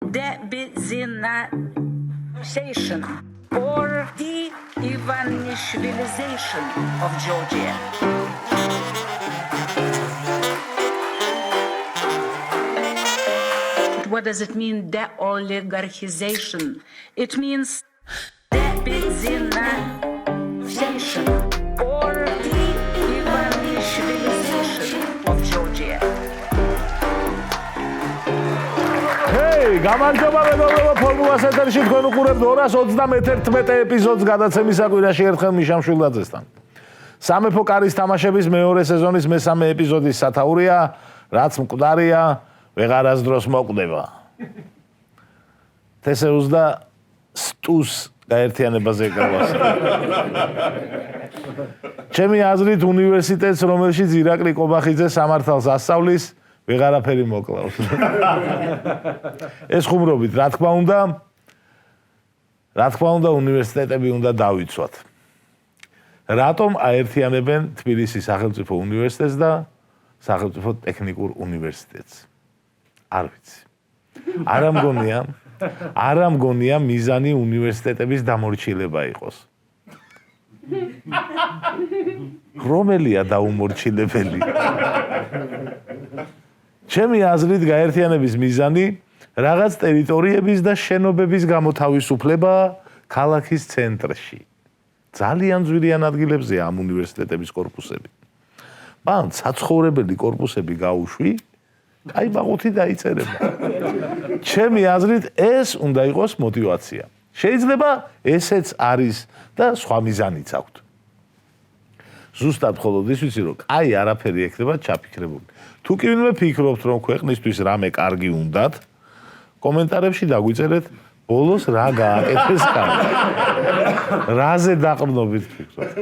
de-Byzantinization or de-Ivanishvilization of Georgia. What does it mean, de-oligarchization? It means de-Byzantinization or de-Ivanishvilization of Georgia. Hey, გამარჯობა მეგობრებო, ფორმულას ეთერში თქვენ უყურებთ 221 ეპიზოდს გადაცემის საკვირაში ერთხელ მიშა მშვილდაძესთან. სამეფო კარის თამაშების მეორე სეზონის მესამე ეპიზოდის სათაურია, რაც მკვდარია, ვეღარას დროს მოკვდება. თესეუს და სტუს გაერთიანებაზე ეკავას. ჩემი აზრით უნივერსიტეტს, რომელშიც ირაკლი კობახიძე სამართალს ასწავლის, ვეღარაფერი მოკლავს. ეს ხუმრობით, რა თქმა უნდა, უნივერსიტეტები უნდა დავიცვათ. რატომ აერთიანებენ თბილისის სახელმწიფო უნივერსიტეტს და სახელმწიფო ტექნიკურ უნივერსიტეტს? არ ვიცი. არ მგონია მიზანი უნივერსიტეტების დამორჩილება იყოს. რომელია დაუმორჩილებელი? ჩემი აზრით გაერთიანების მიზანი რაღაც ტერიტორიების და შენობების გამოთავისუფლება ქალაქის ცენტრში. ძალიან ძვირიან ადგილებზეა ამ უნივერსიტეტების კორპუსები. მან საცხოვრებელი კორპუსები გაუშვი, აი ბაღუთი დაიწერება. ჩემი აზრით ეს უნდა იყოს мотивация. შეიძლება ესეც არის და სხვა მიზანიც აქვს. ზუსტად მხოლოდ ის ვიცი, რომ აი არაფერი ექნება ჩაფიქრებული. თუ კი ვინმე ფიქრობთ, რომ ქვეყნისთვის რამე კარგი უნდათ, კომენტარებში დაგვიწერეთ, ბოლოს რა გააკეთეს კარგი. რაზე დაყრდნობით ფიქრობთ?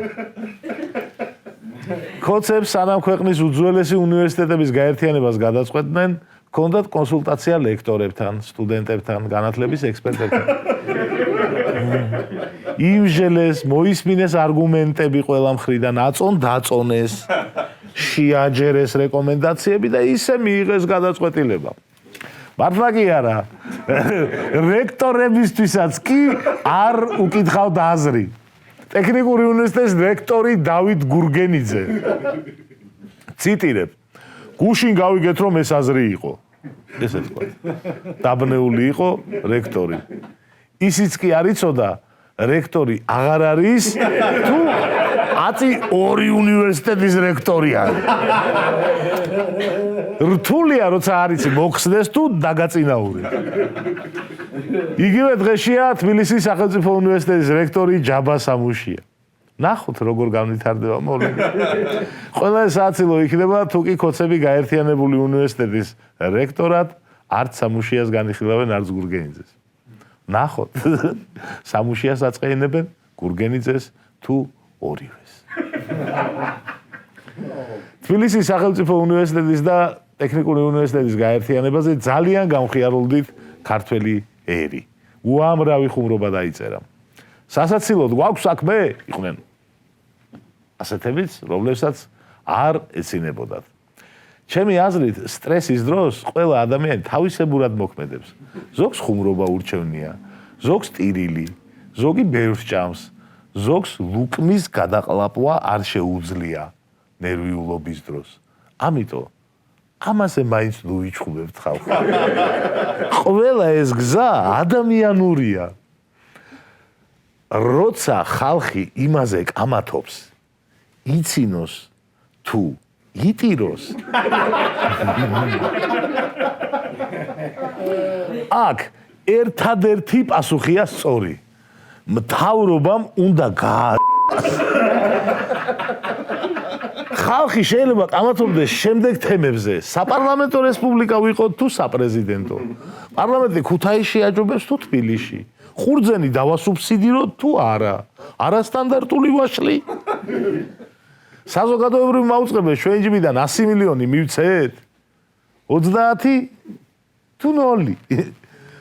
კოცებს სანამ ქვეყნის უძველესი უნივერსიტეტების გაერთიანებას გადაწყვეტდნენ, ჰქონდათ კონსულტაცია ლექტორებთან, სტუდენტებთან, განათლების ექსპერტებთან. იმჟელეს, მოისმინეს არგუმენტები ყველა მხრიდან, აწონ-დაწონეს, შეაჯერეს რეკომენდაციები და ისე მიიღეს გადაწყვეტილება. მართლა კი არა, რექტორებისთვისაც კი არ უკითხავთ აზრი. ტექნიკური უნივერსიტეტის რექტორი დავით გურგენიძე. ციტირებ. გუშინ გავიგეთ, რომ ეს აზრი იყო. ესე თქვა. დაბნეული იყო რექტორი. ისიც კი არ იცოდა, რექტორი აღარ არის თუ აწი ორი უნივერსიტეტის რექტორია. რთულია, როცა არის მოხსნეს თუ დაგაწინაური. იგივე დღეშია თბილისის სახელმწიფო უნივერსიტეტის რექტორი ჯაბა სამუშია. ნახოთ როგორ განვითარდება მოვლენა. ყველა საათილო იქნება, თუ კი კოცები გაერთიანებული უნივერსიტეტის რექტორად არც სამუშიას განიხილავენ, არც გურგენიძეს. ნახოთ, სამუშიას აწყენებენ, გურგენიძეს თუ ორივეს. თბილისის სახელმწიფო უნივერსიტეტის და ტექნიკური უნივერსიტეტის გაერთიანებაზე ძალიან გამხიარულდით ქართველი ერი. უამრავი ხუმრობა დაიწერა. სასაცილოდ გვაქვს საქმე, იყვნენ ასეთებიც, რომლებსაც არ ეცინებოდათ. ჩემი აზრით, სტრესის დროს ყველა ადამიანი თავისებურად მოქმედებს. ზოგს ხუმრობა ურჩევნია, ზოგს ტირილი, ზოგი ბევრს ჭამს, ზოგს ლუკმის გადაყლაპვა არ შეუძლია ნერვიულობის დროს. ამიტომ ამაზე მაინც ნუიჩხუბებთ ხალხი. ყველა ეს გზა ადამიანურია. როცა ხალხი იმაზე კამათობს, იცინოს თუ იტიროს. აქ ერთადერთი პასუხია სწორი. მთავრობამ უნდა ხალხი შეიძლება კამათობდეს შემდეგ თემებზე. საპარლამენტო რესპუბლიკა ვიყოთ თუ საპრეზიდენტო. პარლამენტი ქუთაისში აჯობებს თუ თბილისში. ხურძენი დავასუბსიდიროთ თუ არა. არასტანდარტული ვაშლი. საზოგადოებრივი მაუწყებელ ჩვენ ჯიბიდან 100 მილიონი მივცეთ. 30 თუ 0.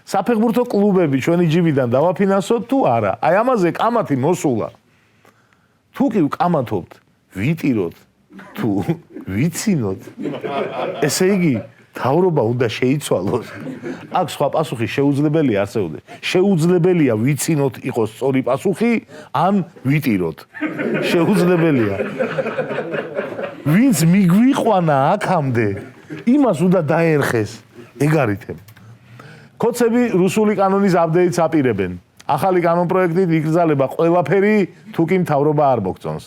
საფეხბურთო კლუბები ჩვენი ჯიბიდან დავაფინანსოთ თუ არა. აი ამაზე კამათი მოსულა. თუ კი ვკამათობთ, ვიტიროთ თუ ვიცინოთ. ესე იგი მთავრობა უნდა შეიცვალოს. აქ სხვა პასუხი შეუძლებელია არსებობდეს. შეუძლებელია ვიცინოთ იყოს სწორი პასუხი, ან ვიტიროთ. შეუძლებელია. ვინც მიგვიყვანა აქამდე, იმას უნდა დაერხეს. ეგ არითებ. კოცები რუსული კანონის აპდეიტს აპირებენ. ახალი კანონპროექტით იკრძალება ყველაფერი, თუ კი მთავრობა არ მოგწონს.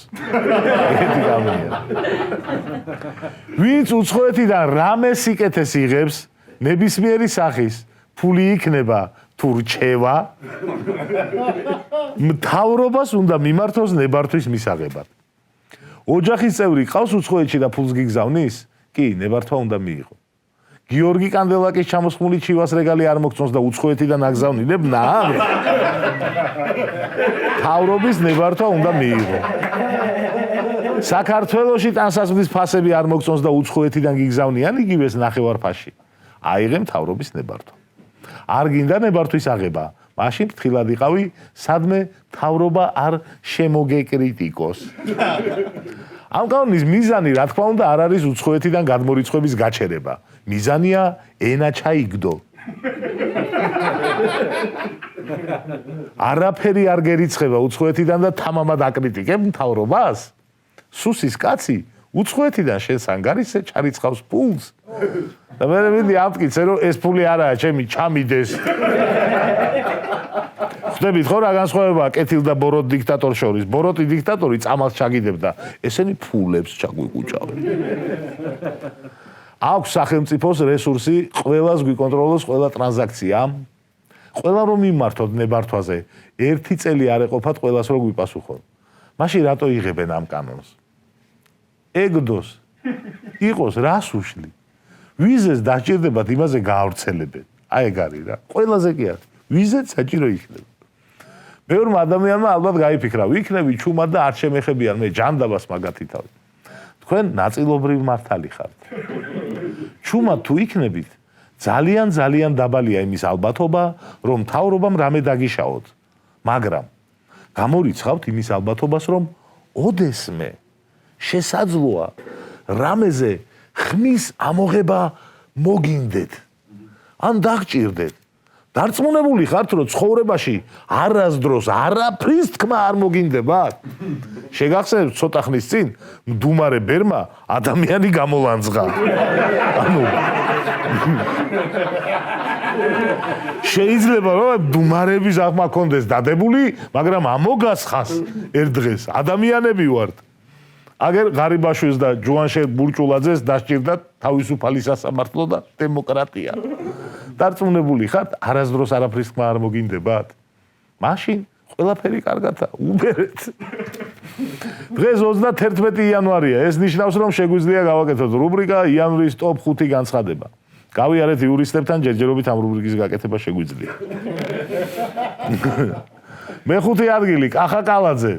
ეგეთი კანონია. ვინც უცხოეთიდან რამე სიკეთეს იღებს, ნებისმიერი სახის ფული იქნება თუ რჩევა, მთავრობას უნდა მიმართოს ნებართვის მისაღებად. ოჯახის წევრი ყავს უცხოეთში და ფულს გიგზავნის? კი, ნებართვა უნდა მიიღო. გიორგი კანდელაკის ჩამოსხმული ჩივას რეგალი არ მოგწონს და უცხოეთიდან აგზავნილებ ნამ? მთავრობის ნებართვა უნდა მიიღო. საქართველოში ტანსაცმლის ფასები არ მოგწონს და უცხოეთიდან გიგზავნიან იგივეს ნახევარფასში. აიღე მთავრობის ნებართვა. არ გინდა ნებართვის აღება, მაშინ ფრთხილად იყავი, სადმე მთავრობა არ შემოგეკრიტიკოს. ამ კანონის მიზანი, რა თქმა უნდა, არ არის უცხოეთიდან გადმორიცხვების გაჩერება. მიზანია ენა ჩაიგდო. არაფერი არ გერიცხება უცხოეთიდან და თამამად აკრიტიკებ მთავრობას. სუსის კაცი უცხოეთიდან შენს ანგარიშზე ჩარიცხავს ფულს. და მე ვიდი ამტკიცე, რომ ეს ფული არაა ჩემი, ჩამიდეს. ხვდებით ხო რა განსხვავებაა კეთილ და ბოროტ დიქტატორს შორის? ბოროტი დიქტატორი წამალს ჩაგიდებდა, ესენი ფულებს ჩაგვიკუჭავენ. აქვს სახელმწიფოს რესურსი, ყველას გვიკონტროლოს ყველა ტრანზაქცია. ყველა რომ მიმართოთ ნებართვაზე, 1 წელი არ ეყოფათ ყველას რომ გვიპასუხონ. მაშინ რატო იღებენ ამ კანონს? ეგდოს იყოს რას უშლი? ვიზეს დაჭირდებათ იმაზე გაავრცელებენ. აი ეგ არის რა. ყველაზე კი არის. ვიზეთ საჭირო იქნება. მეორმა ადამიანმა ალბათ გაიფიქრა, ვიქნები ჩუმად და არ შემეხებიან მე ჯანდაბას მაგათი თავი. თქვენ ნაწილობრივ მართალი ხართ. ჩუმად თუ იქნებით, ძალიან დაბალია იმის ალბათობა, რომ მთავრობამ რამე დაგიშაოთ. მაგრამ გამორიცხავთ იმის ალბათობას, რომ ოდესმე შესაძლოა რამეზე ხმის ამოღება მოგინდეთ. ან დაგჭირდეთ. დარწმუნებული ხართ, რომ ცხოვრებაში არასდროს არაფრის თქმა არ მოგინდებათ? შეგახსენებთ ცოტა ხნის წინ მდუმარე ბერმა ადამიანი გამოლანძღა. ანუ შეიძლება რომ მდუმარების აღმა კონდეს დადებული, მაგრამ ამოგასხას ერთ დღეს ადამიანები ვართ. აგერ ღარიბაშვილს და ჯუანშერ ბურჭულაძეს დასჭირდათ თავისუფალი სასამართლო და დემოკრატია. დარწმუნებული ხართ, არასდროს არაფრის თქმა არ მოგინდებათ? მაშინ ყველაფერი კარგადაა, უბერეთ. დღეს 31 იანვარია, ეს ნიშნავს, რომ შეგვიძლია გავაკეთოთ რუბრიკა იანვრის ტოპ 5 განცხადება. გავიარეთ იურისტებთან, ჯერჯერობით ამ რუბრიკის გაკეთება შეგვიძლია. მეხუთე ადგილი, კახა კალაძე.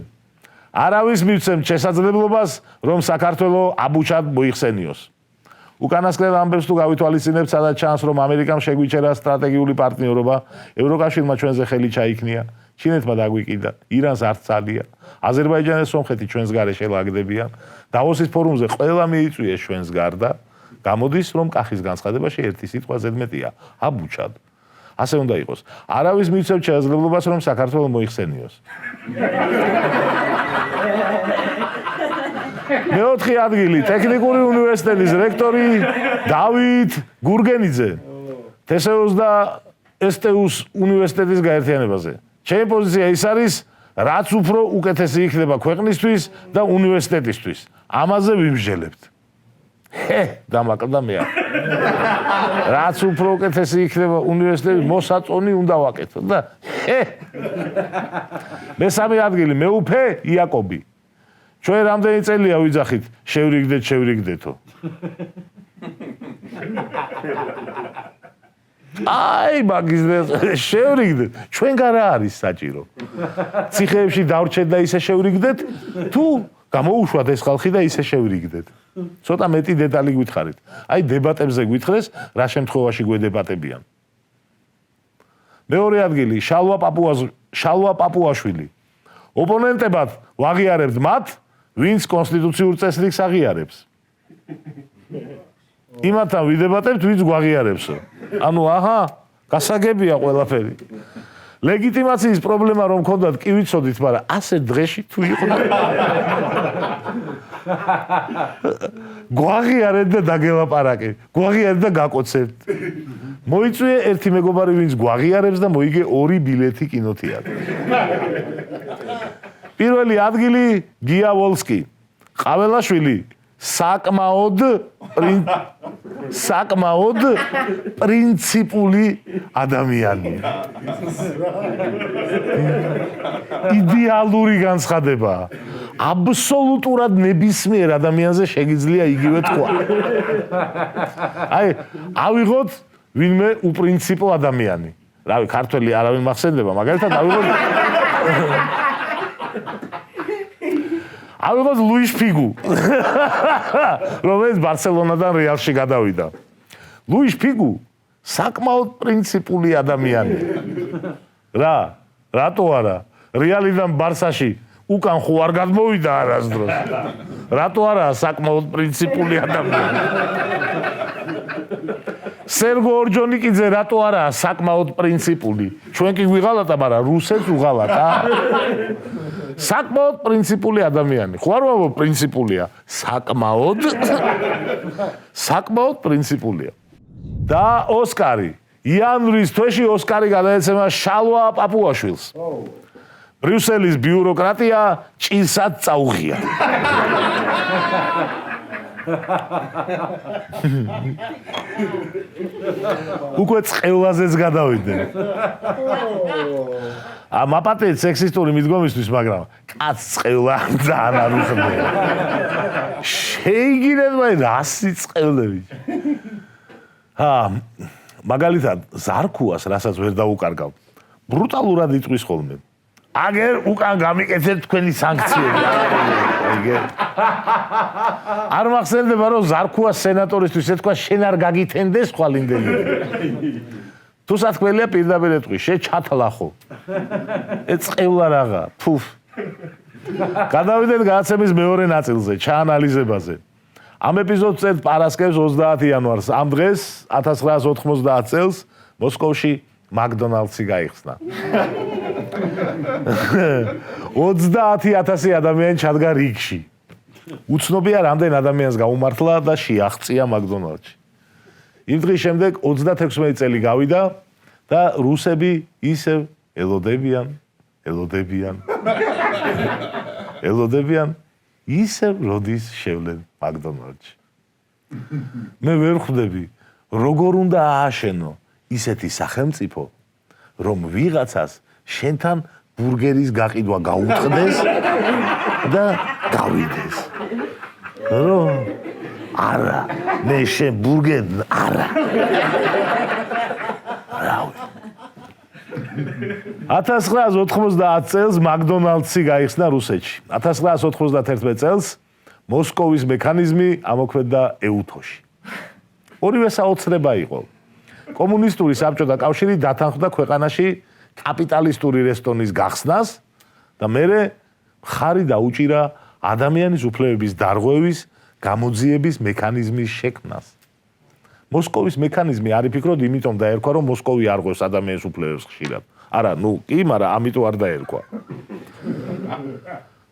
არავის მივცემთ შესაძლებლობას, რომ საქართველო აბუჩად მოიხსენიოს. უკანასკნელ ამბებს თუ გავითვალისწინებთ, სადაც ჩანს, რომ ამერიკამ შეგვიჩერა სტრატეგიული პარტნიორობა, ევროკავშირმა ჩვენზე ხელი ჩაიქნია, ჩინეთმა დაგვიკიდა, ირანს არც ძალიან, აზერბაიჯანის სომხეთი ჩვენს გარეშე ლაგდებიან, დავოსის ფორუმზე ყველა მიიწვიეს ჩვენს გარდა, გამოდის, რომ კახის განცხადებაში ერთი სიტყვა ზედმეტია, აბუჩად. ასე უნდა იყოს. არავის მივცემთ შესაძლებლობას, რომ საქართველო მოიხსენიოს. მეოთხე ადგილი, ტექნიკური უნივერსიტეტის რექტორი დავით გურგენიძე. თესეუს და STU-ს უნივერსიტეტის გაერთიანებაზე. ჩემი პოზიცია ის არის, რაც უფრო უკეთესი იქნება ქვეყნისთვის და უნივერსიტეტისთვის. ამაზე ვიმსჯელებთ. დამაკლდა მე. რაც უფრო უკეთესი იქნება უნივერსიტეტის მოსაწონი უნდა ვაკეთო და მესამე ადგილი, მეუფე იაკობი. ჩვენ რამდენი წელია ვიძახით, შევრიგდეთო. აი, მაგის შევრიგდეთ. ჩვენგან რა არის საჭირო? ციხეებში დავრჩეთ და ისე შევრიგდეთ, თუ გამოუშვათ ეს ხალხი და ისე შევრიგდეთ. ცოტა მეტი დეტალი გითხარით. აი, დებატებზე გითხრეს, რა შემთხვევაში გვედებატებიან. მეორე ადგილი, შალვა პაპუაშვილი. ოპონენტებად ვაღიარებთ მათ, ვინც კონსტიტუციურ წესრიგს აღიარებს. იმათთან ვიდებატებთ, ვინც გვაღიარებსო. ანუ აჰა, გასაგებია ყველაფერი. ლეგიტიმაციის პრობლემა რომ მქონდათ, კი ვიცოდით, მაგრამ ასე დღეში თუ იყო გვაღიარეთ და დაგელაპარაკეთ. გვაღიარეთ და გაკოცებთ. მოიწვიე ერთი მეგობარი, ვინც გვაღიარებს და მოიგე 2 ბილეთი კინოთეატრში. პირველი ადგილი გია ვოლსკი. ყაველაშვილი საკმაოდ პრინციპული ადამიანია. იდეალური განცხადება. აბსოლუტურად ნებისმიერ ადამიანზე შეგიძლია იგივე თქვა. აი, ავიღოთ ვინმე უპრინციპო ადამიანი. რავი, ქართველი არავინ მახსენდება, მაგალითად ავიღოთ ლუიშ ფიგუ, რომელიც ბარსელონადან რეალში გადავიდა. ლუიშ ფიგუ საკმაოდ პრინციპული ადამიანია. რატო არა? რეალიდან ბარსაში უკან ხო არ გადმოვიდა არასდროს. რატო არა საკმაოდ პრინციპული ადამიანი? სერგო ორჯონიკიძე რატო არა საკმაოდ პრინციპული? ჩვენ კი ვიღალატა, მაგრამ რუსეთს უღალატა. საკმაოდ პრინციპული ადამიანი. ხო არ ვამბობ პრინციპულია, საკმაოდ პრინციპულია. და ოსკარი. იანვრის თვეში ოსკარი გადაეცემა შალვა პაპუაშვილს. ბრიუსელის ბიუროკრატია ჭირსად წაუღია. უკვე წყევლაზეც გადავიდნენ. მაპატეთ სექსისტური მიდგომისთვის, მაგრამ კაც წყევლა ძალიან არ უხდება. შეიგინეთ მაინც 100 წყევლები. მაგალითად, ზარქუას, რასაც ვერ დაუკარგავ, ბრუტალურად იწვის ხოლმე. აგერ უკან გამიკეთეთ თქვენი სანქციები. არ მახსენდება, რომ ზარქუას სენატორისთვის ეთქვა შენ არ გაგითენდეს ხვალინდელი. თუ სათქმელია პირდაპირ ეთქვი, შეჩათლახო. ეწყევლა რაღა, ფუფ. გადავიდეთ გადაცემის მეორე ნაწილზე, ჩაანალიზებაზე. ამ ეპიზოდს წერთ პარასკევს 30 იანვარს. ამ დღეს 1990 წელს მოსკოვში მაკდონალდსი გაიხსნა. 30,000 ადამიანი ჩადგა რიგში. უცნობია რამდენ ადამიანს გაუმართლა და შეაღწია მაკდონალდში. იმ დღის შემდეგ 36 წელი გავიდა და რუსები ისევ ელოდებიან ისევ როდის შევლენ მაკდონალდში. მე ვერ ხვდები, როგორ უნდა ააშენო ისეთი სახელმწიფო, რომ ვიღაცას შენთან ბურგერის გაყიდვა გაუტყდეს და გავიდეს. არა, მე შენ ბურგერ არა. 1990 წელს მაკდონალდსი გაიხსნა რუსეთში. 1991 წელს მოსკოვის მექანიზმი ამოქმედდა ეუთოში. ორივე საოცრება იყო. კომუნისტური საბჭოთა კავშირი დათანხმდა ქვეყანაში კაპიტალისტური რესტორნის გახსნას და მერე მხარი დაუჭირა ადამიანის უფლებების დარღვევის გამოძიების მექანიზმის შექმნას. მოსკოვის მექანიზმი არ იფიქროთ, იმიტომ დაერქვა, რომ მოსკოვი არ ღვევს ადამიანის უფლებებს ხშირად. არა, კი, მაგრამ ამიტომ არ დაერქვა.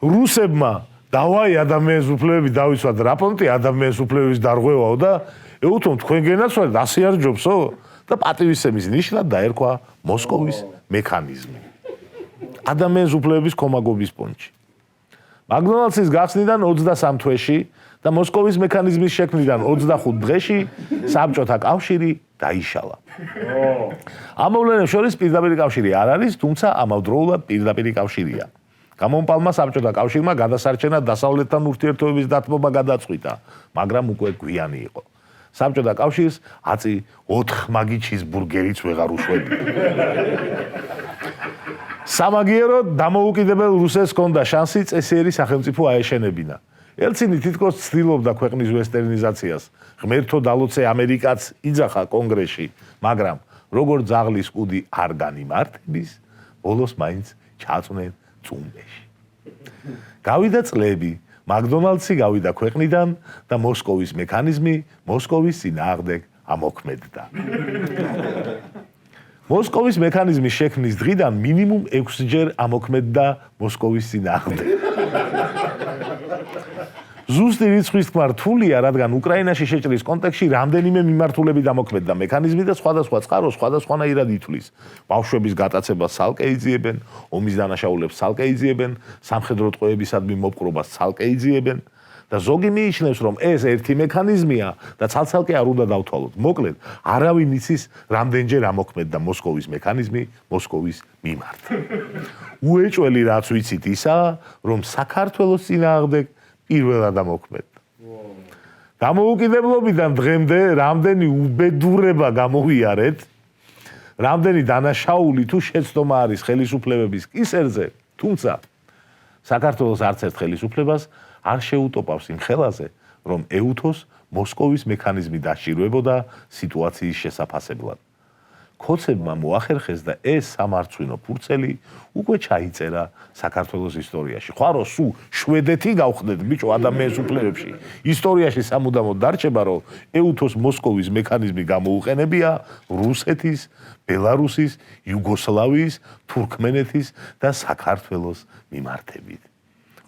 რუსებმა დავაი ადამიანის უფლებები დავიცვათ, რაპონტი ადამიანის უფლებების დარღვევაო და ეუთომ თქვენ გენაცვალეთ, ასე არ ჯობსო? და პატივისცემის ნიშნად დაერქვა მოსკოვის მექანიზმი. ადამიანის უფლებების კომაგობის პონჩი. მაკდონალდსის გახსნიდან 23 თვეში და მოსკოვის მექანიზმის შექმნიდან 25 დღეში საბჭოთა კავშირი დაიშალა. ამოვლენებს შორის პირდაპირი კავშირი არ არის, თუმცა ამავდროულად პირდაპირი კავშირია. გამომპალმა საბჭოთა კავშირმა გადასარჩენა დასავლეთთან ურთიერთობების დათმობა გადაწყვიტა, მაგრამ უკვე გვიანი იყო. საბჭოთა კავშირს აწი 4 მაგი ჩიზბურგერიც ვეღარ უშვებია. სამაგიეროდ დამოუკიდებელ რუსეთს ჰქონდა შანსი წესიერი სახელმწიფო აეშენებინა. ელცინი თითქოს ცდილობდა ქვეყნის ვესტერნიზაციას. ღმერთო დალოცე ამერიკაც იძახა კონგრესში, მაგრამ როგორ ძაღლის კუდი არ განიმართების, ბოლოს მაინც ჩაწვნენ წუნდეში. გავიდა წლები, მაკდონალდსი გავიდა ქვეყნიდან და მოსკოვის მექანიზმი მოსკოვის წინააღმდეგ ამოქმედდა. მოსკოვის მექანიზმის შექმნის დღიდან მინიმუმ 6-ჯერ ამოქმედდა მოსკოვის წინააღმდეგ. ზუსტი რიცხვის თქმა რთულია, რადგან უკრაინაში შეჭრის კონტექსტში რამდენიმე მიმართულებით ამოქმედდა მექანიზმი და სხვადასხვა წყარო სხვადასხვანაირად ითვლის. ბავშვების გატაცებას ცალკე იძიებენ, ომის დანაშაულებს ცალკე იძიებენ, სამხედრო ტყვეებისადმი მოპყრობას ცალკე იძიებენ და ზოგი მიიჩნევს, რომ ეს ერთი მექანიზმია და ცალ-ცალკე არ უნდა დავთვალოთ. მოკლედ, არავინ იცის, რამდენჯერ ამოქმედდა მოსკოვის მექანიზმი მოსკოვის მიმართ. უეჭველი რაც ვიცით ისაა, რომ საქართველოს წინააღმდეგ პირველად ამოქმედდა. დამოუკიდებლობიდან დღემდე რამდენი უბედურება გამოვიარეთ, რამდენი დანაშაული თუ შეცდომა არის ხელისუფლებების კისერზე, თუმცა საქართველოს არც ერთ ხელისუფლებას არ შეუტოპავს იმ ხელაზე, რომ ეუთოს მოსკოვის მექანიზმი დაშირვებოდა სიტუაციის შესაფასებლად. ქოცებმა მოახერხეს და ეს სამარცხვინო ფურცელი უკვე ჩაიწერა საქართველოს ისტორიაში. ხარო სულ შვედეთი გავხდეთ ბიჭო ადამიანის უფლებებში. ისტორიაში სამუდამოდ დარჩება, რომ ეუთოს მოსკოვის მექანიზმი გამოუყენებია რუსეთის, ბელარუსის, იუგოსლავიის, თურქმენეთის და საქართველოს მიმართებით.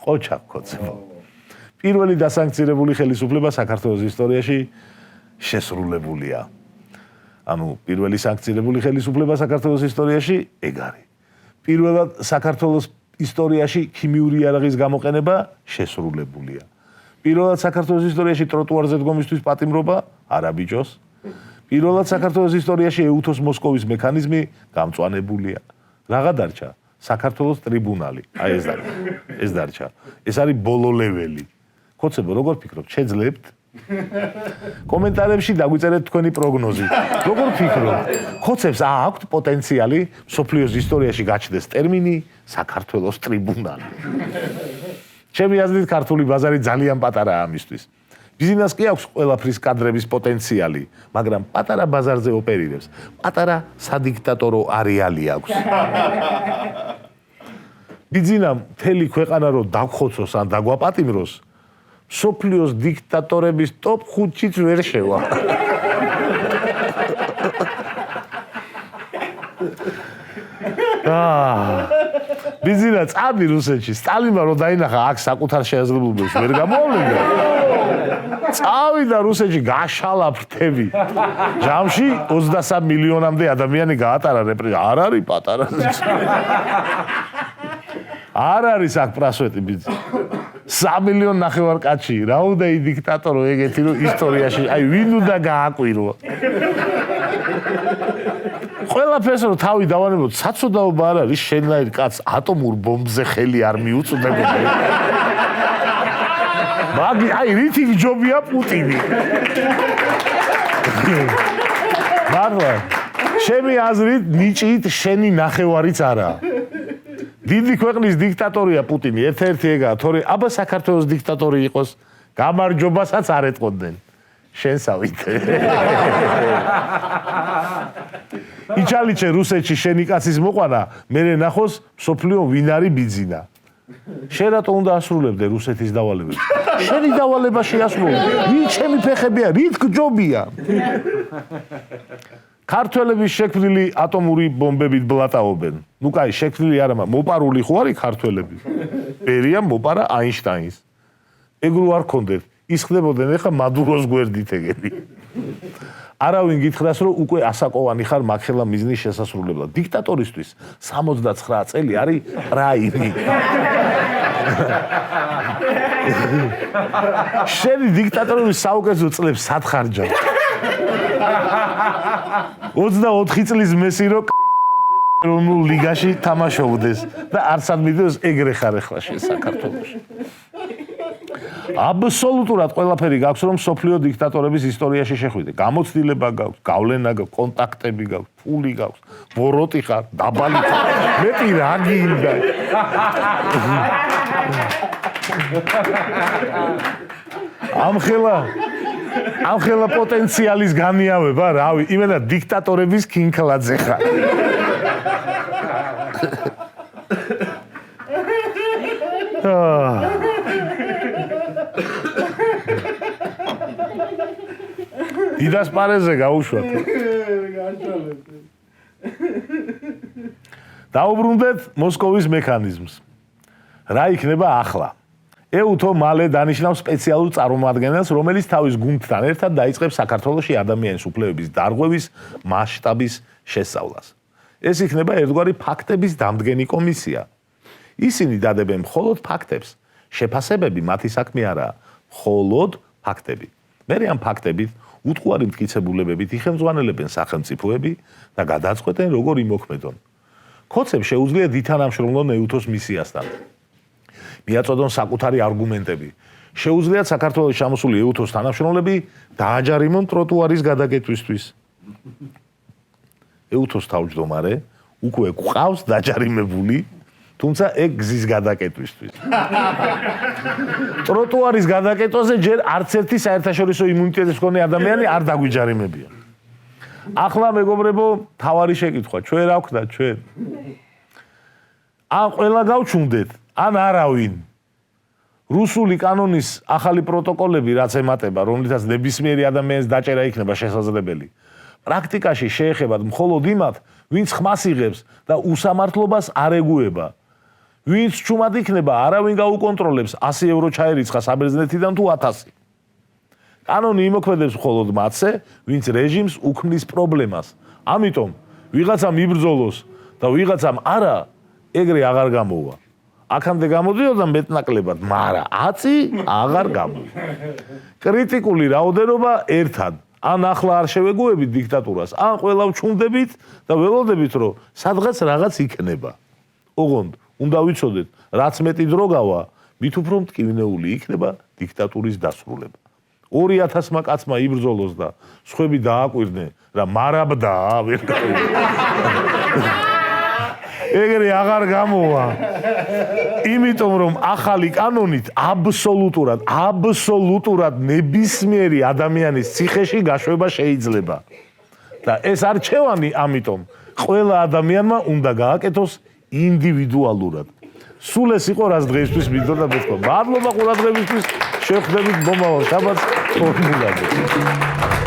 ყოჩა ქოცებო. პირველი დასანქცირებული ხელისუფლება საქართველოს ისტორიაში შესრულებულია. ანუ პირველი სანქცირებული ხელისუფლება საქართველოს ისტორიაში ეგ არის. პირველად საქართველოს ისტორიაში ქიმიური იარაღის გამოყენება შესრულებულია. პირველად საქართველოს ისტორიაში ტროტუარზე დგომისთვის პატიმრობა არა ბიჭოს. პირველად საქართველოს ისტორიაში ეუთოს მოსკოვის მექანიზმი გამწვანებულია. რაღა დარჩა? საქართველოს ტრიბუნალი. აი ეს დარჩა. ეს არის ბოლო ლეველი. ქოცებო, როგორ ფიქრობთ, შეძლებთ? კომენტარებში დაგვიწერეთ თქვენი პროგნოზი. როგორ ფიქრობთ? ქოცებს აქვთ პოტენციალი მსოფლიოს ისტორიაში გაჩნდეს ტერმინი საქართველოს ტრიბუნალი. ჩემი აზრით, ქართული ბაზარი ძალიან პატარაა ამისთვის. ბიზნესს კი აქვს ყველაფრის კადრების პოტენციალი, მაგრამ პატარა ბაზარზე ოპერირებს. პატარა სადიქტატორო არეალი აქვს. ბიზნესმა მთელი ქვეყანა რო დაგხოცოს ან დაგვაპატიმროს, სოფლიოს დიქტატორების ტოპ 5-ით ვერ შევა. ბიზნესა წადი რუსეთში, სტალინმა რო დაინახა აქ საკუთარ შეაძლებლობებს ვერ გამოავლენდა. წავიდა რუსეთში, გაშალა ფრთები. ჯამში 23 მილიონამდე ადამიანი გაატარა რეპრესია. არ არის პატარა. არ არის აქ პრასვეტი ბიზნესი. 3 მილიონი ნახევარ კაცი, რაუდაი დიქტატორო ეგეთი რომ ისტორიაში, აი ვინ უნდა გააკვირვა. ყველაფერს რომ თავი დავანებოთ, საცოდაობა არ არის შენლაირ კაცს ატომურ ბომბზე ხელი არ მიუწვდებოდა. მაგი აი რითი ჯობია პუტინი. მართლა ჩემი აზრით ნიჭით შენი ნახევარიც არა. დიდი ქვეყნის დიქტატორია პუტინი, ერთ-ერთი ეგაა, თორე აბა საქართველოს დიქტატორი იყოს, გამარჯობასაც არ ეტყოდნენ. შენსავით. იჩალიჩე რუსეთში შენი კაცის მოყვანა, მერე ნახოს მსოფლიო ვინ არის ბიძინა. შენ რატო უნდა ასრულებდე რუსეთის დავალებებს? შენი დავალება შეასრულე. ვინ ჩემი ფეხებია, რით გჯობია? ქართველების შექმნილი ატომური ბომბებით ბლატაობენ. ნუ კაი, შექმნილი არა, მოპარული ხო არის ქართველები? ბერიამ მოპარა აინშტაინს. ეგ რო არ ქონდეთ, ის ხდებოდნენ ეხა მადუროს გვერდით ეგენი. არავინ გითხრას, რომ უკვე ასაკოვანი ხარ მაგხელა მიზნის შესასრულებლად. დიქტატორისთვის 69 წელი არის პრაიმი. შენი დიქტატორობის საუკეთესო წლებს სად ხარჯავ? 24 წლის მესი რო ეროვნულ ლიგაში თამაშობდეს და არცად მიდევს ეგრე ხარ ახლა შენ საქართველოში. აბსოლუტურად ყველაფერი გაქვს რომ სოფლიო დიქტატორების ისტორიაში შეხვიდე. გამოცდილება გაქვს, გავლენა გაქვს, კონტაქტები გაქვს, ფული გაქვს, ბოროტი ხარ, დაბალი ხარ. მეტი რა გინდა? ამხელა პოტენციალის განიავება, რავი, იმენა დიქტატორების კინკლაძე ხარ. დიდას პარეზე გაუშვათ. დაუბრუნდეთ მოსკოვის მექანიზმს. რა იქნება ახლა? EUTO მალე დანიშნავს სპეციალურ წარმომადგენელს, რომელიც თავის გუნდთან ერთად დაიწყებს საქართველოში ადამიანის უფლებების დარღვევის მასშტაბის შესწავლას. ეს იქნება ერთგვარი ფაქტების დამდგენი კომისია. ისინი დადებენ მხოლოდ ფაქტებს. შეფასებები მათი საქმე არაა, მხოლოდ ფაქტები. მერე ამ ფაქტებით უტყუარი მტკიცებულებებით იხელმძღვანელებენ სახელმწიფოები და გადაწყვეტენ როგორ იმოქმედონ. ქოცებს შეუძლიათ ითანამშრომლონ EUTO-s მისიასთან. მიაწოდონ საკუთარი არგუმენტები. შეუძლიათ საქართველოს ჩამოსული EUTO-s თანამშრომლები დააჯარიმონ ტროტუარის გადაკეთვისთვის. EUTO-s თავმჯდომარე უკვე გვყავს დაჯარიმებული, თუმცა ეგ გზის გადაკეთვისთვის. ტროტუარის გადაკეთვაზე ჯერ არც ერთი საერთაშორისო იმუნიტეტის მქონე ადამიანი არ დაგვიჯარიმებია. ახლა მეგობრებო, თავარი შეკითხვა, ჩვენ რა ვქნა ჩვენ? ან ყველა გავჩუნდეთ, ან არავინ. რუსული კანონის ახალი პროტოკოლები რაც ემატება, რომლითაც ნებისმიერი ადამიანის დაჭერა იქნება შესაძლებელი. პრაქტიკაში შეეხებათ მხოლოდ იმათ, ვინც ხმას იღებს და უსამართლობას არ ეგუება. ვინც ჩუმად იქნება, არავინ გაუკონტროლებს 100 ევრო ჩაერიცხა საბერძნეთიდან თუ 1000. კანონი იმოქმედებს მხოლოდ მათზე, ვინც რეჟიმს უქმნის პრობლემას. ამიტომ ვიღაცამ იბრძოლოს და ვიღაცამ არა, ეგრე აღარ გამოვა. აქამდე გამოდიოდა მეტნაკლებად, მაგრამ 10 აღარ გამოვა. კრიტიკული რაოდენობა ერთად. ან ახლა არ შევეგუებით დიქტატურას, ან ყველა ვჩუნდებით და ველოდებით, რომ სადღაც რაღაც იქნება. ოღონდ უნდა ვიცოდეთ, რაც მეტი დრო გავა, მით უფრო მტკივნეული იქნება დიქტატურის დასრულება. 2000-მა კაცმა იბრძოლოს და სხვები დააკვირდნენ, რა მარაბდა ვერ გავიგე. ეგრე აღარ გამოვა. იმიტომ რომ ახალი კანონით აბსოლუტურად ნებისმიერი ადამიანის ციხეში გაშვება შეიძლება. და ეს არჩევანი ამიტომ ყველა ადამიანმა უნდა გააკეთოს ინდივიდუალურად. სულ ეს იყო რაც დღეისთვის მინდოდა მეთქვა. მადლობა ყურადღებისთვის. შევხვდებით მომავალ შაბათს ფორმულაზე.